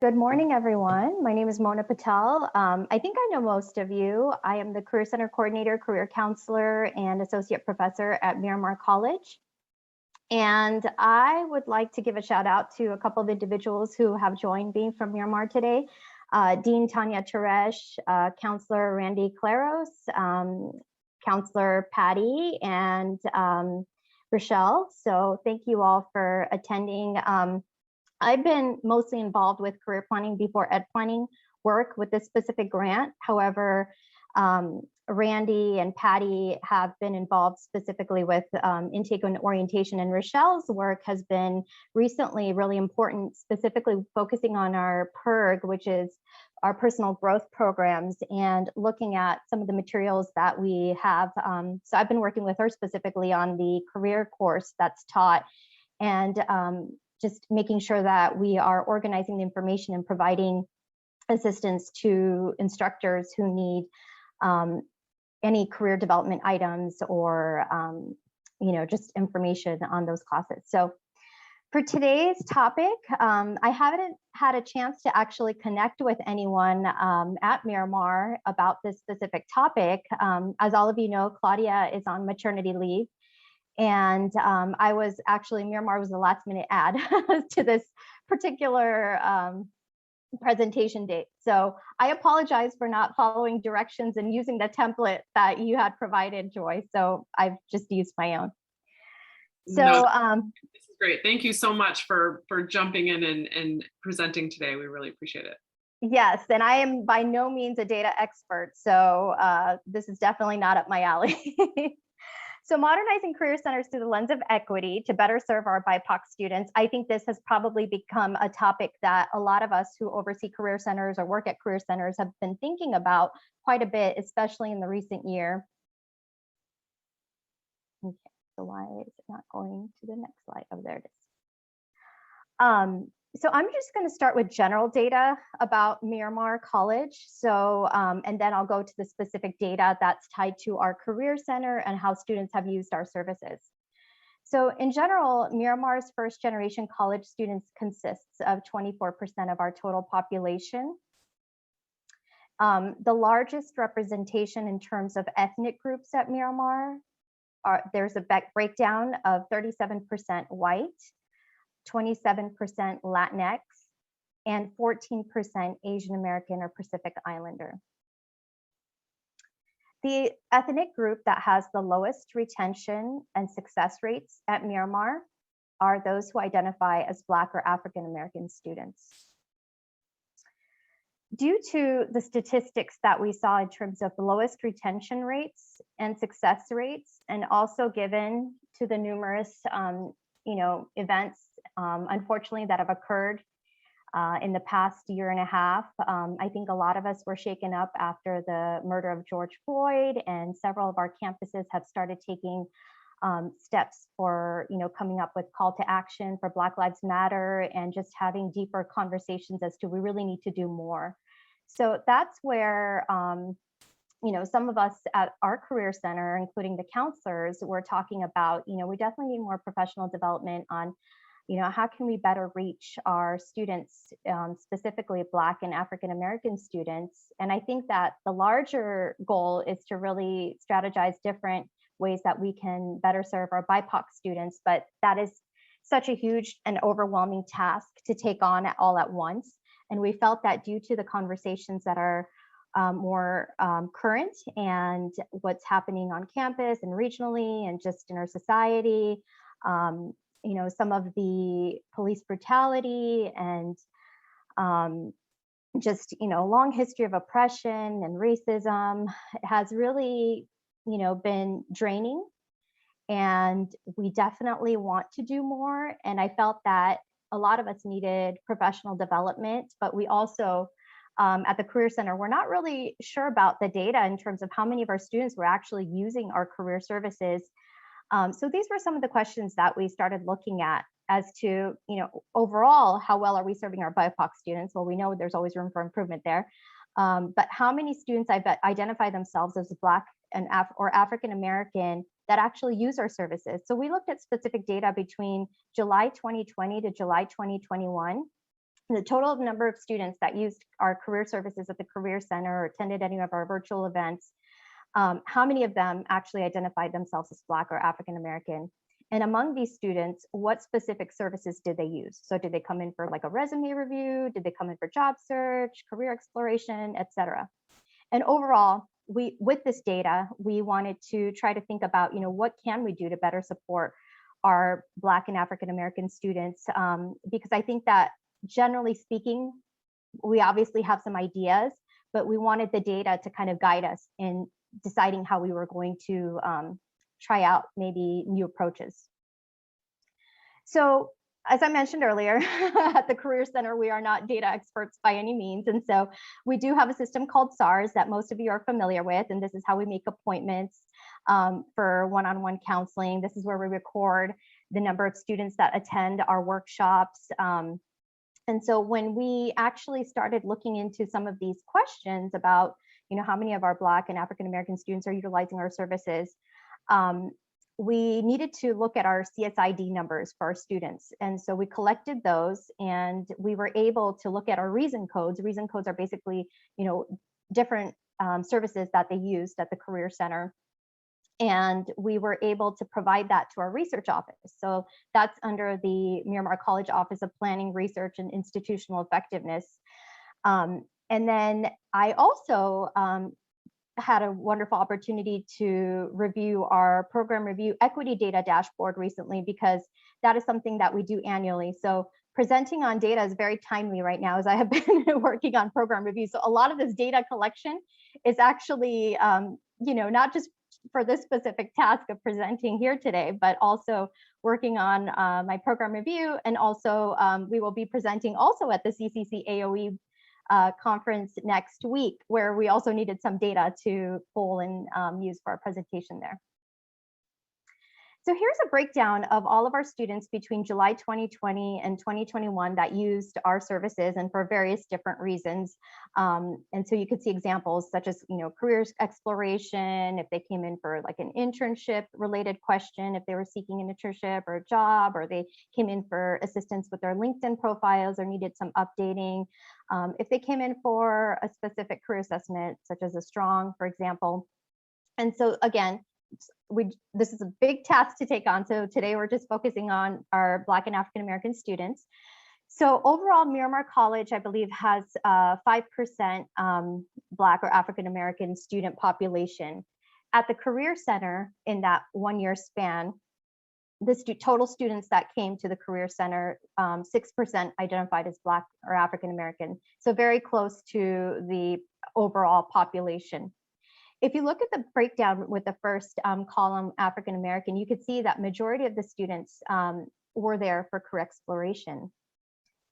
Good morning, everyone. My name is Mona Patel. I think I know most of you. I am the Career Center Coordinator, Career Counselor, and Associate Professor at Miramar College. And I would like to give a shout out to a couple of individuals who have joined me from Miramar today. Dean Tanya Teresh, Counselor Randy Claros, Counselor Patty, and Rochelle. So thank you all for attending. I've been mostly involved with career planning before ed planning work with this specific grant. However, Randy and Patty have been involved specifically with intake and orientation, and Rochelle's work has been recently really important, specifically focusing on our PERG, which is our personal growth programs, and looking at some of the materials that we have. So I've been working with her specifically on the career course that's taught, and just making sure that we are organizing the information and providing assistance to instructors who need any career development items or just information on those classes. So for today's topic, I haven't had a chance to actually connect with anyone at Miramar about this specific topic. As all of you know, Claudia is on maternity leave. And I was actually, Miramar was the last minute add to this particular presentation date. So I apologize for not following directions and using the template that you had provided, Joy. So I've just used my own. So this is great. Thank you so much for jumping in and presenting today. We really appreciate it. Yes, and I am by no means a data expert. So this is definitely not up my alley. So modernizing career centers through the lens of equity to better serve our BIPOC students. I think this has probably become a topic that a lot of us who oversee career centers or work at career centers have been thinking about quite a bit, especially in the recent year. Okay, so why is it not going to the next slide? Oh, there it is. So I'm just going to start with general data about Miramar College. So, and then I'll go to the specific data that's tied to our career center and how students have used our services. So in general, Miramar's first generation college students consists of 24% of our total population. The largest representation in terms of ethnic groups at Miramar there's a breakdown of 37% white, 27% Latinx, and 14% Asian American or Pacific Islander. The ethnic group that has the lowest retention and success rates at Miramar are those who identify as Black or African American students. Due to the statistics that we saw in terms of the lowest retention rates and success rates, and also given to the numerous events, unfortunately, that have occurred in the past year and a half. I think a lot of us were shaken up after the murder of George Floyd, and several of our campuses have started taking steps for, coming up with call to action for Black Lives Matter and just having deeper conversations as to we really need to do more. So that's where some of us at our career center, including the counselors, we're talking about, we definitely need more professional development on, how can we better reach our students, specifically Black and African American students. And I think that the larger goal is to really strategize different ways that we can better serve our BIPOC students, but that is such a huge and overwhelming task to take on all at once. And we felt that due to the conversations that are more current and what's happening on campus and regionally and just in our society, some of the police brutality and just, long history of oppression and racism has really, been draining. And we definitely want to do more. And I felt that a lot of us needed professional development, but we also, at the Career Center, we're not really sure about the data in terms of how many of our students were actually using our career services. So these were some of the questions that we started looking at as to, overall, how well are we serving our BIPOC students? Well, we know there's always room for improvement there. But how many students identify themselves as Black and or African American that actually use our services? So we looked at specific data between July 2020 to July 2021. the total number of students that used our career services at the Career Center or attended any of our virtual events, how many of them actually identified themselves as Black or African American? And among these students, what specific services did they use? So did they come in for like a resume review? Did they come in for job search, career exploration, et cetera? And overall, with this data, we wanted to try to think about, what can we do to better support our Black and African American students? Because I think that generally speaking, we obviously have some ideas, but we wanted the data to kind of guide us in deciding how we were going to try out maybe new approaches. So as I mentioned earlier, at the Career Center, we are not data experts by any means. And so we do have a system called SARS that most of you are familiar with. And this is how we make appointments for one-on-one counseling. This is where we record the number of students that attend our workshops. And so when we actually started looking into some of these questions about, how many of our Black and African American students are utilizing our services, we needed to look at our CSID numbers for our students. And so we collected those and we were able to look at our reason codes. Reason codes are basically, different services that they used at the Career Center. And we were able to provide that to our research office. So that's under the Miramar College Office of Planning, Research, and Institutional Effectiveness. And then I also had a wonderful opportunity to review our program review equity data dashboard recently, because that is something that we do annually. So presenting on data is very timely right now, as I have been working on program review. So a lot of this data collection is actually, not just for this specific task of presenting here today, but also working on my program review. And also we will be presenting also at the CCC AOE conference next week, where we also needed some data to pull and use for our presentation there. So here's a breakdown of all of our students between July 2020 and 2021 that used our services, and for various different reasons. And so you could see examples such as, career exploration, if they came in for like an internship related question, if they were seeking an internship or a job, or they came in for assistance with their LinkedIn profiles or needed some updating. If they came in for a specific career assessment, such as a strong, for example. And so again, this is a big task to take on. So today we're just focusing on our Black and African American students. So overall, Miramar College, I believe, has 5% Black or African American student population. At the Career Center, in that 1 year span, the total students that came to the Career Center, 6% identified as Black or African American. So very close to the overall population. If you look at the breakdown with the first column, African American, you could see that majority of the students were there for career exploration.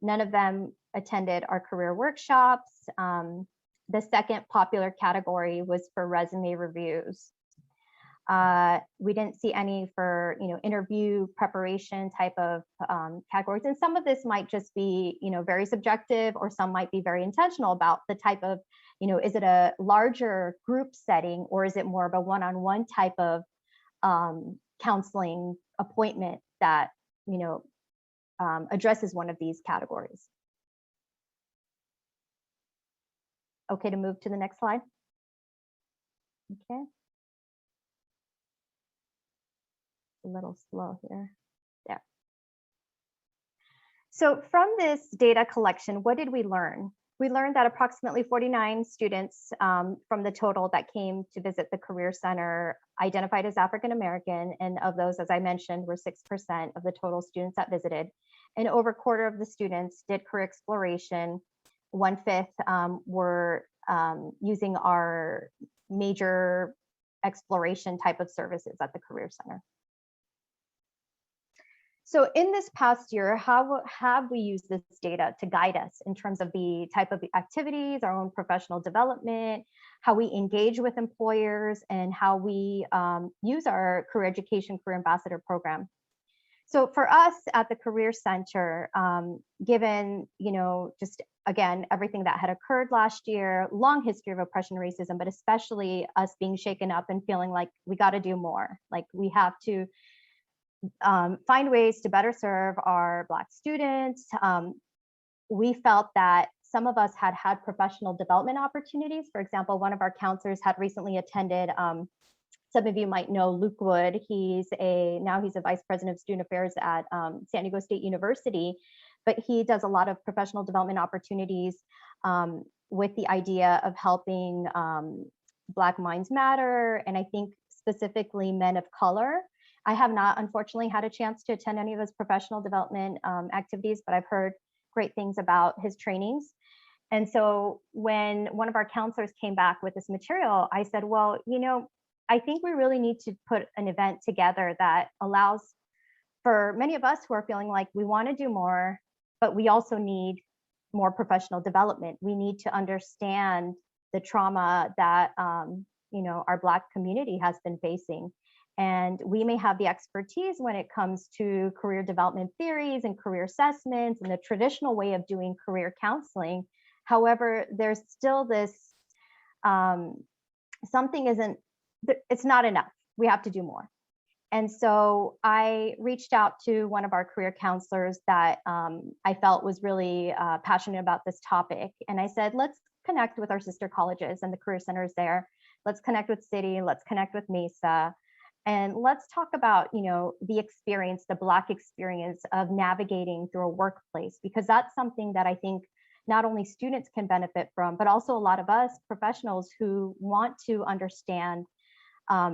None of them attended our career workshops. The second popular category was for resume reviews. We didn't see any for interview preparation type of categories, and some of this might just be very subjective, or some might be very intentional about the type of is it a larger group setting, or is it more of a one-on-one type of counseling appointment that addresses one of these categories. Okay, to move to the next slide. Okay. A little slow here. There. So from this data collection, what did we learn? We learned that approximately 49 students from the total that came to visit the Career Center identified as African American, and of those, as I mentioned, were 6% of the total students that visited. And over a quarter of the students did career exploration. 1/5 were using our major exploration type of services at the Career Center. So in this past year, how have we used this data to guide us in terms of the type of activities, our own professional development, how we engage with employers, and how we use our career education, career ambassador program? So for us at the Career Center, given, just again, everything that had occurred last year, long history of oppression, racism, but especially us being shaken up and feeling like we got to do more, like we have to find ways to better serve our Black students, we felt that some of us had had professional development opportunities. For example, one of our counselors had recently attended, some of you might know Luke Wood. Now he's a vice president of student affairs at San Diego State University, but he does a lot of professional development opportunities with the idea of helping Black Minds Matter, and I think specifically men of color. I have not, unfortunately, had a chance to attend any of his professional development activities, but I've heard great things about his trainings. And so when one of our counselors came back with this material, I said, well, I think we really need to put an event together that allows for many of us who are feeling like we want to do more, but we also need more professional development. We need to understand the trauma that our Black community has been facing. And we may have the expertise when it comes to career development theories and career assessments and the traditional way of doing career counseling. However, there's still this, it's not enough. We have to do more. And so I reached out to one of our career counselors that I felt was really passionate about this topic. And I said, let's connect with our sister colleges and the career centers there. Let's connect with City, let's connect with Mesa. And let's talk about, the experience, the Black experience of navigating through a workplace, because that's something that I think not only students can benefit from, but also a lot of us professionals who want to understand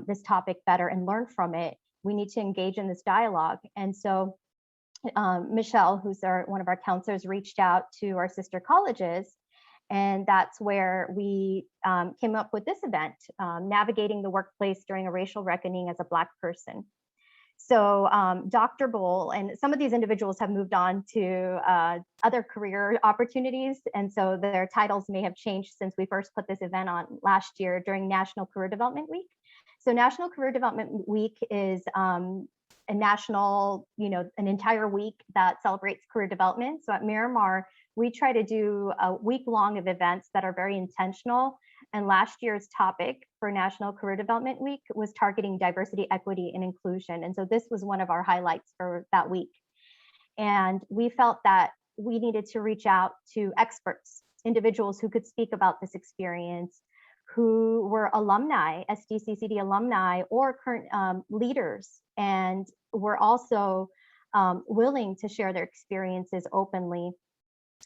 this topic better and learn from it. We need to engage in this dialogue. And so Michelle, who's one of our counselors, reached out to our sister colleges. And that's where we came up with this event, Navigating the Workplace During a Racial Reckoning as a Black Person. So Dr. Bull and some of these individuals have moved on to other career opportunities. And so their titles may have changed since we first put this event on last year during National Career Development Week. So National Career Development Week is a national, an entire week that celebrates career development. So at Miramar, we try to do a week long of events that are very intentional. And last year's topic for National Career Development Week was targeting diversity, equity, and inclusion. And so this was one of our highlights for that week. And we felt that we needed to reach out to experts, individuals who could speak about this experience, who were alumni, SDCCD alumni, or current leaders, and were also willing to share their experiences openly.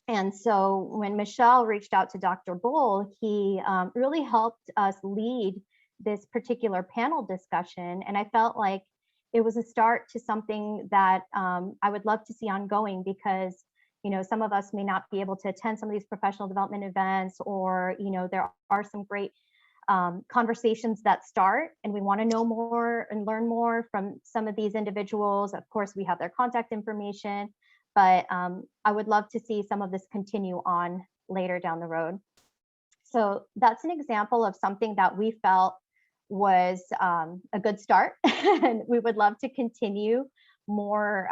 And so when Michelle reached out to Dr. Bull, he really helped us lead this particular panel discussion. And I felt like it was a start to something that I would love to see ongoing, because some of us may not be able to attend some of these professional development events, or there are some great conversations that start, and we want to know more and learn more from some of these individuals. Of course, we have their contact information, but I would love to see some of this continue on later down the road. So that's an example of something that we felt was a good start, and we would love to continue more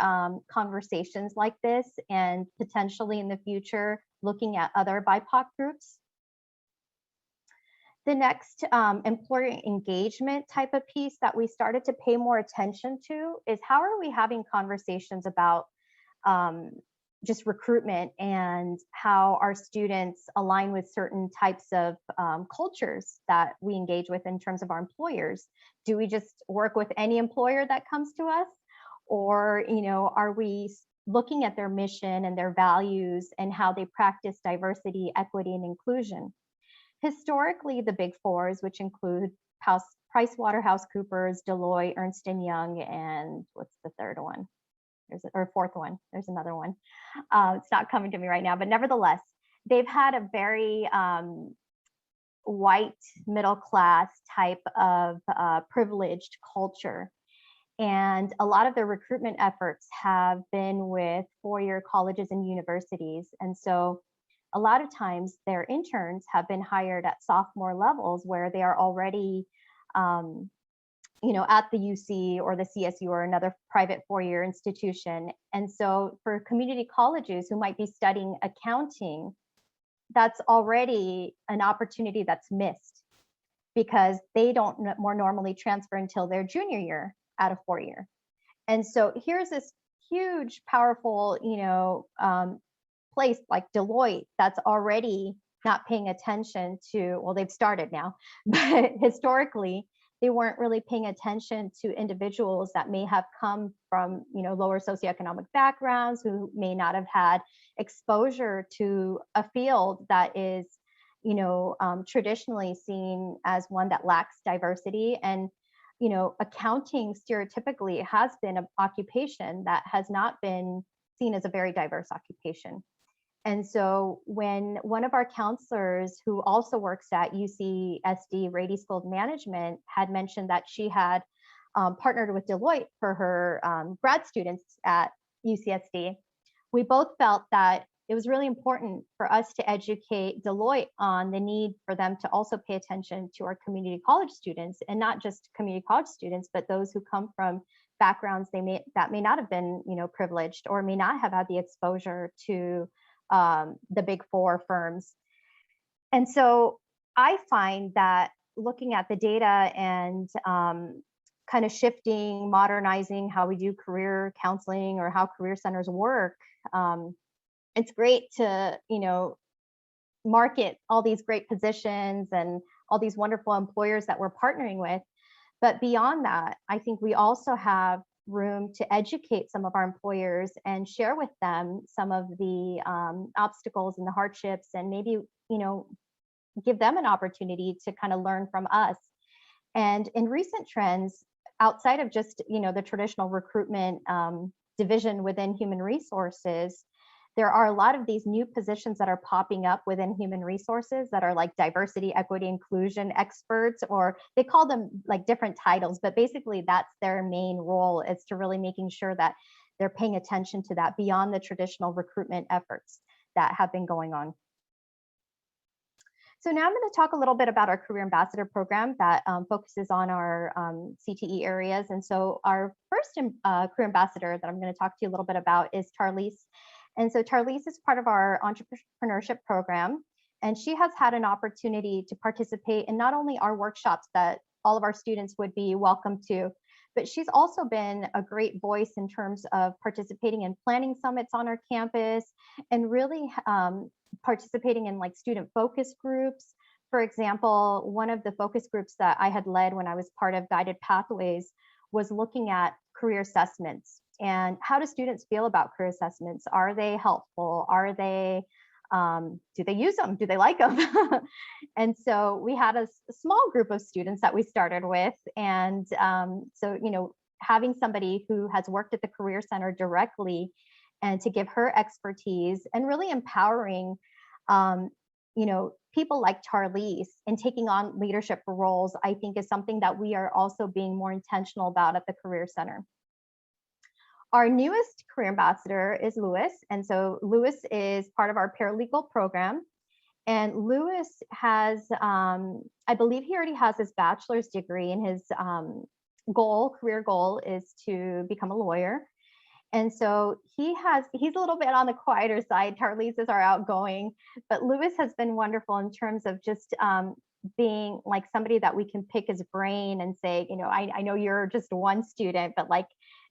conversations like this, and potentially in the future looking at other BIPOC groups. The next employer engagement type of piece that we started to pay more attention to is how are we having conversations about just recruitment, and how our students align with certain types of cultures that we engage with in terms of our employers. Do we just work with any employer that comes to us? Or, are we looking at their mission and their values and how they practice diversity, equity, and inclusion? Historically, the big fours, which include PricewaterhouseCoopers, Deloitte, Ernst & Young, and what's the third one? Or fourth one, there's another one. It's not coming to me right now, but nevertheless, they've had a very white middle class type of privileged culture. And a lot of their recruitment efforts have been with four-year colleges and universities. And so a lot of times their interns have been hired at sophomore levels, where they are already at the UC or the CSU or another private four-year institution. And so for community colleges who might be studying accounting, that's already an opportunity that's missed, because they don't more normally transfer until their junior year out of four-year. And so here's this huge, powerful, place like Deloitte that's already not paying attention to, well, they've started now, but historically, they weren't really paying attention to individuals that may have come from, lower socioeconomic backgrounds, who may not have had exposure to a field that is, traditionally seen as one that lacks diversity. And, accounting stereotypically has been an occupation that has not been seen as a very diverse occupation. And so when one of our counselors who also works at UCSD Rady School of Management had mentioned that she had partnered with Deloitte for her grad students at UCSD, we both felt that it was really important for us to educate Deloitte on the need for them to also pay attention to our community college students, and not just community college students, but those who come from backgrounds that may not have been, privileged, or may not have had the exposure to the big four firms. And so I find that looking at the data and kind of shifting, modernizing how we do career counseling or how career centers work, it's great to, market all these great positions and all these wonderful employers that we're partnering with. But beyond that, I think we also have room to educate some of our employers and share with them some of the obstacles and the hardships, and maybe, give them an opportunity to kind of learn from us. And in recent trends, outside of just, the traditional recruitment division within human resources, there are a lot of these new positions that are popping up within human resources that are like diversity, equity, inclusion experts, or they call them like different titles, but basically that's their main role, is to really making sure that they're paying attention to that beyond the traditional recruitment efforts that have been going on. So now I'm going to talk a little bit about our Career Ambassador program that focuses on our CTE areas. And so our first Career Ambassador that I'm going to talk to you a little bit about is Tarlise. And so Tarlise is part of our entrepreneurship program, and she has had an opportunity to participate in not only our workshops that all of our students would be welcome to, but she's also been a great voice in terms of participating in planning summits on our campus, and really participating in like student focus groups. For example, one of the focus groups that I had led when I was part of Guided Pathways was looking at career assessments. And how do students feel about career assessments? Are they helpful? Are they, do they use them? Do they like them? And so we had a small group of students that we started with. And so, having somebody who has worked at the Career Center directly, and to give her expertise, and really empowering, people like Tarlise in taking on leadership roles, I think is something that we are also being more intentional about at the Career Center. Our newest career ambassador is Lewis. And so Lewis is part of our paralegal program. And Lewis has, I believe he already has his bachelor's degree, and his career goal is to become a lawyer. And so he's a little bit on the quieter side. Tarlise is our outgoing, but Lewis has been wonderful in terms of just being like somebody that we can pick his brain and say, I know you're just one student, but like,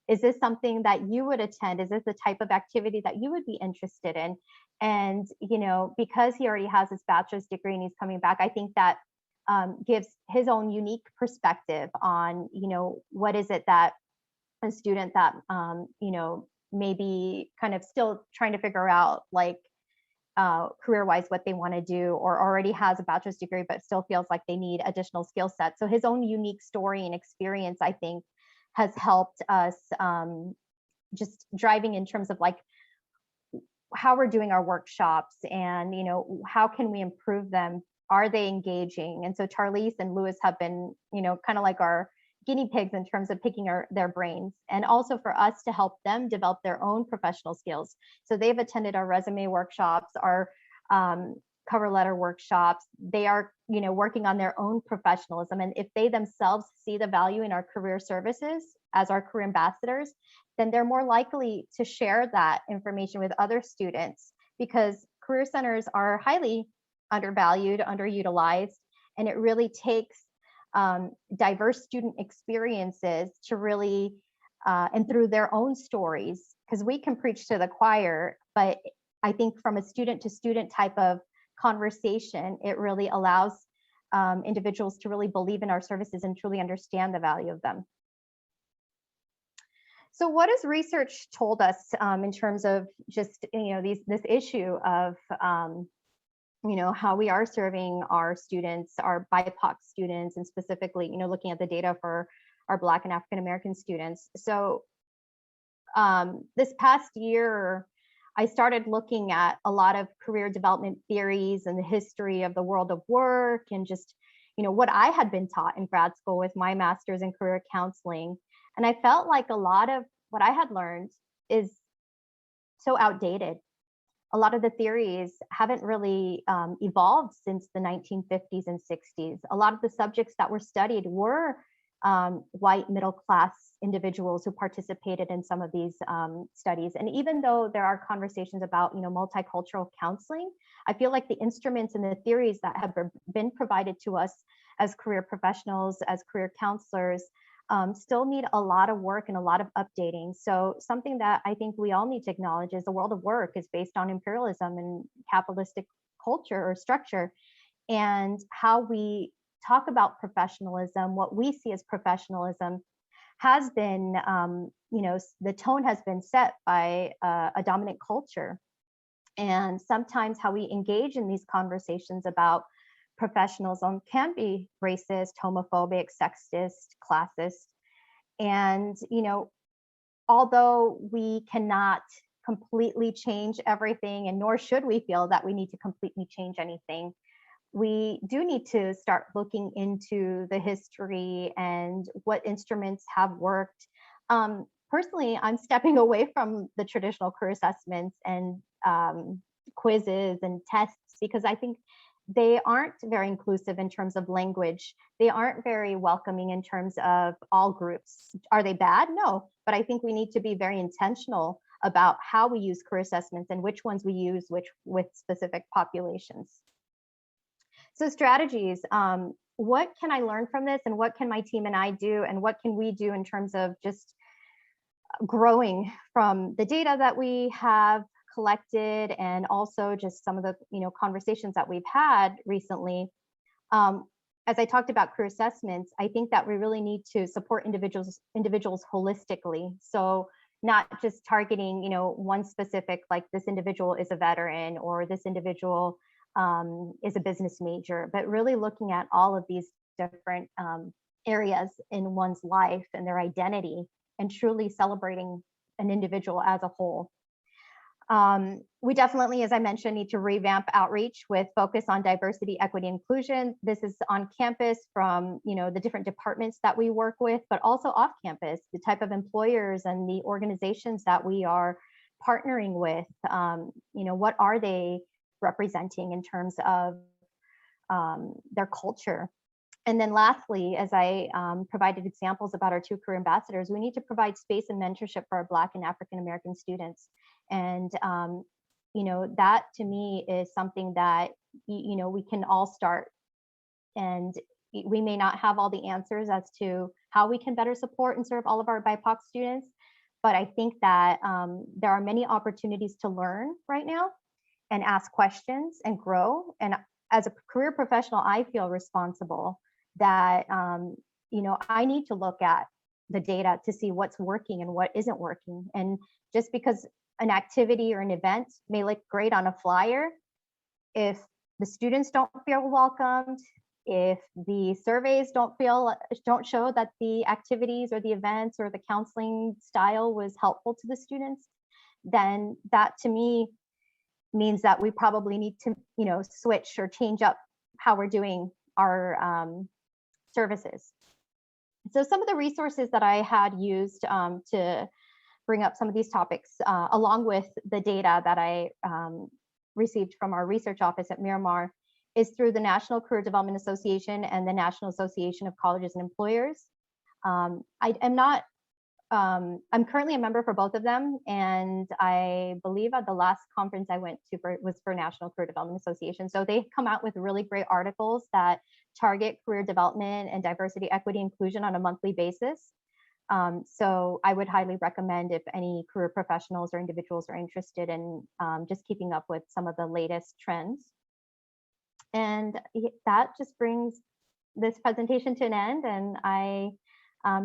is this something that you would attend? Is this the type of activity that you would be interested in? And, because he already has his bachelor's degree and he's coming back, I think that gives his own unique perspective on, what is it that a student that, maybe kind of still trying to figure out like career-wise what they want to do, or already has a bachelor's degree, but still feels like they need additional skill sets. So his own unique story and experience, I think, has helped us just driving in terms of like how we're doing our workshops, and how can we improve them? Are they engaging? And so Tarlise and Lewis have been kind of like our guinea pigs in terms of picking their brains, and also for us to help them develop their own professional skills. So they've attended our resume workshops, our cover letter workshops. They are, working on their own professionalism. And if they themselves see the value in our career services as our career ambassadors, then they're more likely to share that information with other students, because career centers are highly undervalued, underutilized, and it really takes diverse student experiences to really, and through their own stories, because we can preach to the choir, but I think from a student to student type of conversation, it really allows individuals to really believe in our services and truly understand the value of them. So what has research told us in terms of just, this issue of, how we are serving our students, our BIPOC students, and specifically, looking at the data for our Black and African American students. So this past year, I started looking at a lot of career development theories and the history of the world of work and just, what I had been taught in grad school with my master's in career counseling. And I felt like a lot of what I had learned is so outdated. A lot of the theories haven't really evolved since the 1950s and 60s. A lot of the subjects that were studied were white middle class individuals who participated in some of these studies. And even though there are conversations about multicultural counseling, I feel like the instruments and the theories that have been provided to us as career professionals, as career counselors, still need a lot of work and a lot of updating. So something that I think we all need to acknowledge is the world of work is based on imperialism and capitalistic culture or structure, and how we talk about professionalism, what we see as professionalism has been, the tone has been set by a dominant culture. And sometimes how we engage in these conversations about professionalism can be racist, homophobic, sexist, classist. And, although we cannot completely change everything, and nor should we feel that we need to completely change anything, we do need to start looking into the history and what instruments have worked. Personally, I'm stepping away from the traditional career assessments and quizzes and tests because I think they aren't very inclusive in terms of language. They aren't very welcoming in terms of all groups. Are they bad? No, but I think we need to be very intentional about how we use career assessments and which ones we use with specific populations. So strategies, what can I learn from this and what can my team and I do and what can we do in terms of just growing from the data that we have collected and also just some of the conversations that we've had recently. As I talked about career assessments, I think that we really need to support individuals holistically. So not just targeting one specific, like this individual is a veteran or this individual is a business major, but really looking at all of these different areas in one's life and their identity and truly celebrating an individual as a whole. We definitely, as I mentioned, need to revamp outreach with focus on diversity, equity, inclusion. This is on campus from the different departments that we work with, but also off campus, the type of employers and the organizations that we are partnering with. What are they representing in terms of their culture? And then lastly, as I provided examples about our 2 career ambassadors, we need to provide space and mentorship for our Black and African American students. And, that to me is something that, we can all start. And we may not have all the answers as to how we can better support and serve all of our BIPOC students, but I think that there are many opportunities to learn right now and ask questions and grow. And as a career professional, I feel responsible that, I need to look at the data to see what's working and what isn't working. And just because an activity or an event may look great on a flyer, if the students don't feel welcomed, if the surveys don't show that the activities or the events or the counseling style was helpful to the students, then that to me means that we probably need to, switch or change up how we're doing our services. So some of the resources that I had used to bring up some of these topics, along with the data that I received from our research office at Miramar, is through the National Career Development Association and the National Association of Colleges and Employers. I'm currently a member for both of them, and I believe at the last conference I went to was for National Career Development Association. So they come out with really great articles that target career development and diversity, equity, inclusion on a monthly basis. So I would highly recommend if any career professionals or individuals are interested in just keeping up with some of the latest trends. And that just brings this presentation to an end. And I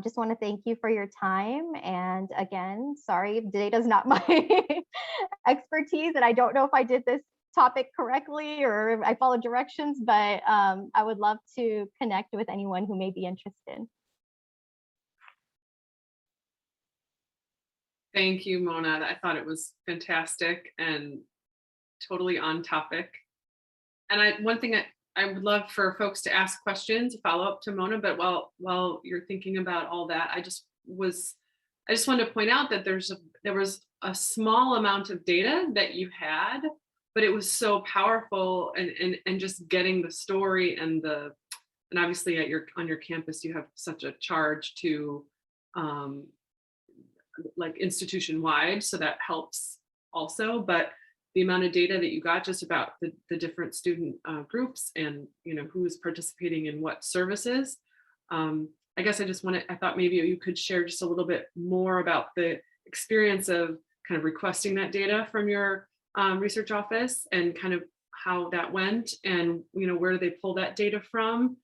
just want to thank you for your time. And again, sorry, data is not my expertise, and I don't know if I did this topic correctly or if I followed directions, but I would love to connect with anyone who may be interested. Thank you, Mona. I thought it was fantastic and totally on topic. And one thing I would love for folks to ask questions, follow up to Mona, but while you're thinking about all that, I just wanted to point out that there was a small amount of data that you had, but it was so powerful, and just getting the story and obviously on your campus you have such a charge to like institution wide, so that helps also. But the amount of data that you got just about the different student groups and who's participating in what services. I guess I thought maybe you could share just a little bit more about the experience of kind of requesting that data from your research office and kind of how that went, and where do they pull that data from.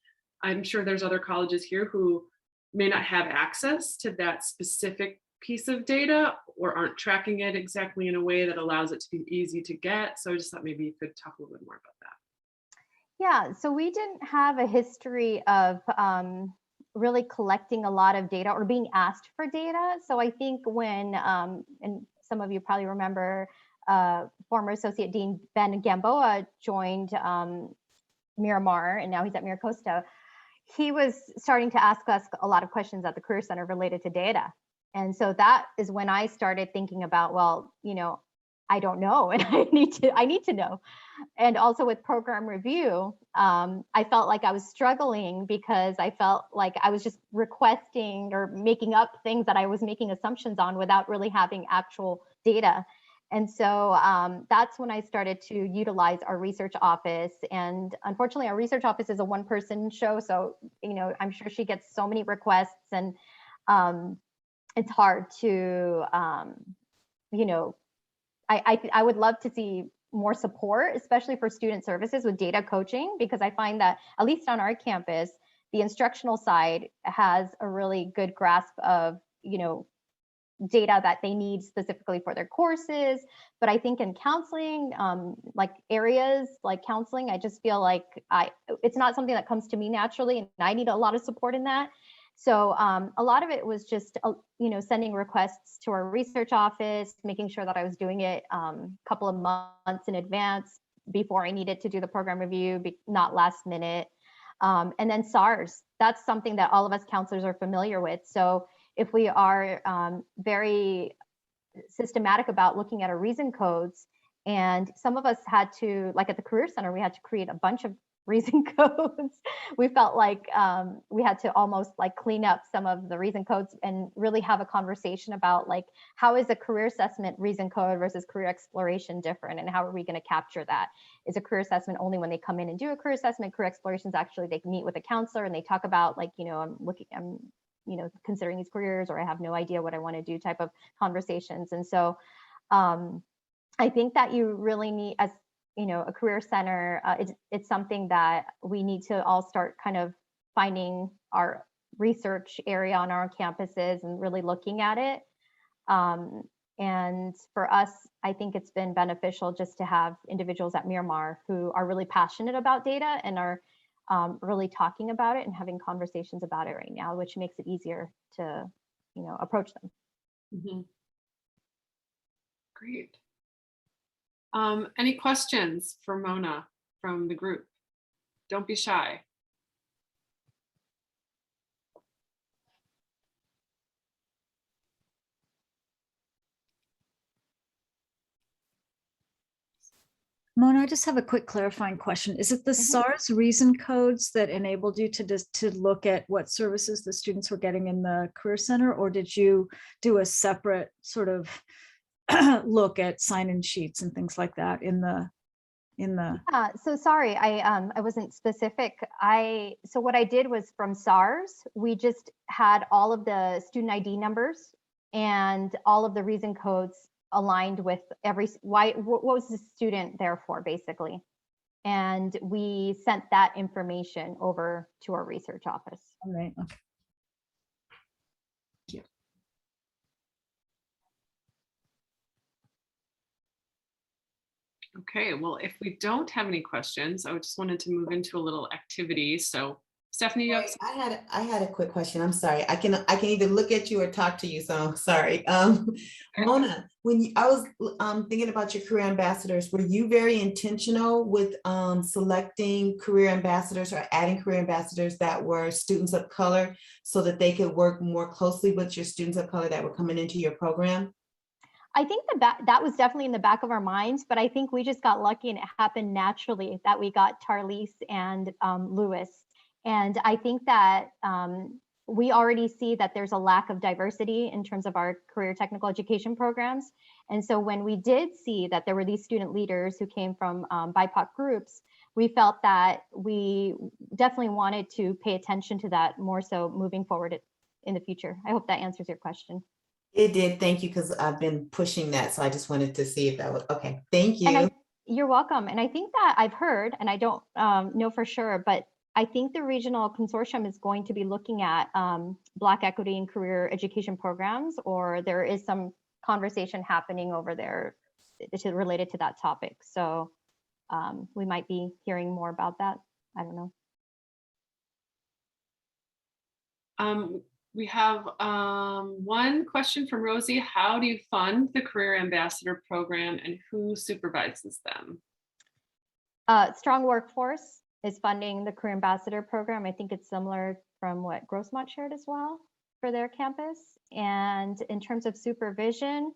I'm sure there's other colleges here who may not have access to that specific piece of data or aren't tracking it exactly in a way that allows it to be easy to get. So I just thought maybe you could talk a little bit more about that. Yeah, so we didn't have a history of really collecting a lot of data or being asked for data. So I think when, and some of you probably remember, former Associate Dean Ben Gamboa joined Miramar, and now he's at Miracosta. He was starting to ask us a lot of questions at the Career Center related to data. And so that is when I started thinking about, well, I don't know, and I need to know. And also with program review, I felt like I was struggling because I felt like I was just requesting or making up things that I was making assumptions on without really having actual data. And so that's when I started to utilize our research office. And unfortunately, our research office is a one-person show. So, I'm sure she gets so many requests, and it's hard to, I would love to see more support, especially for student services with data coaching, because I find that at least on our campus, the instructional side has a really good grasp of, data that they need specifically for their courses. But I think in counseling, like areas like counseling, I just feel like it's not something that comes to me naturally, and I need a lot of support in that. So a lot of it was just, sending requests to our research office, making sure that I was doing it a couple of months in advance before I needed to do the program review, not last minute. And then SARS, that's something that all of us counselors are familiar with. So if we are very systematic about looking at our reason codes, and some of us had to, like at the Career Center, we had to create a bunch of reason codes. We felt like we had to almost like clean up some of the reason codes and really have a conversation about like, how is a career assessment reason code versus career exploration different, and how are we going to capture that? Is a career assessment only when they come in and do a career assessment? Career explorations, actually they meet with a counselor and they talk about like, I'm considering these careers, or I have no idea what I want to do type of conversations. And so I think that you really need, as a career center, it's something that we need to all start kind of finding our research area on our campuses and really looking at it. And for us, I think it's been beneficial just to have individuals at Miramar who are really passionate about data and are really talking about it and having conversations about it right now, which makes it easier to, approach them. Mm-hmm. Great. Any questions for Mona from the group? Don't be shy. Mona, I just have a quick clarifying question. Is it the SARS reason codes that enabled you to look at what services the students were getting in the Career Center, or did you do a separate sort of look at sign-in sheets and things like that in the in the, So sorry, I wasn't specific. So what I did was from SARS, we just had all of the student ID numbers and all of the reason codes aligned with what was the student there for, basically. And we sent that information over to our research office. all right, okay. Okay, well, if we don't have any questions, I just wanted to move into a little activity. So Stephanie, you have Wait, I had a quick question. I'm sorry. I can either look at you or talk to you. So I'm sorry. Mona, when I was thinking about your career ambassadors, were you very intentional with selecting career ambassadors or adding career ambassadors that were students of color so that they could work more closely with your students of color that were coming into your program? I think that was definitely in the back of our minds, but I think we just got lucky and it happened naturally that we got Tarlise and Lewis. And I think that we already see that there's a lack of diversity in terms of our career technical education programs. And so when we did see that there were these student leaders who came from BIPOC groups, we felt that we definitely wanted to pay attention to that more so moving forward in the future. I hope that answers your question. It did. Thank you, because I've been pushing that. So I just wanted to see if that was okay. Thank you. You're welcome. And I think that I've heard, and I don't know for sure, but I think the regional consortium is going to be looking at Black equity and career education programs, or there is some conversation happening over there related to that topic. So we might be hearing more about that. I don't know. We have one question from Rosie. How do you fund the Career Ambassador Program and who supervises them? Strong Workforce is funding the Career Ambassador Program. I think it's similar from what Grossmont shared as well for their campus. And in terms of supervision,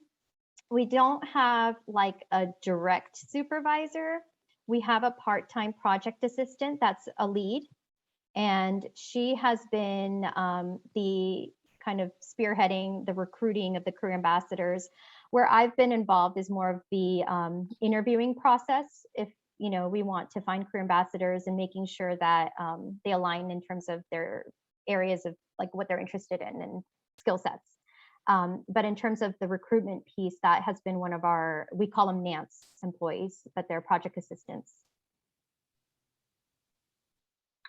we don't have like a direct supervisor. We have a part-time project assistant that's a lead. And she has been the kind of spearheading the recruiting of the career ambassadors. Where I've been involved is more of the interviewing process. If we want to find career ambassadors and making sure that they align in terms of their areas of like what they're interested in and skill sets. But in terms of the recruitment piece, that has been one of our, we call them NANCE employees, but they're project assistants.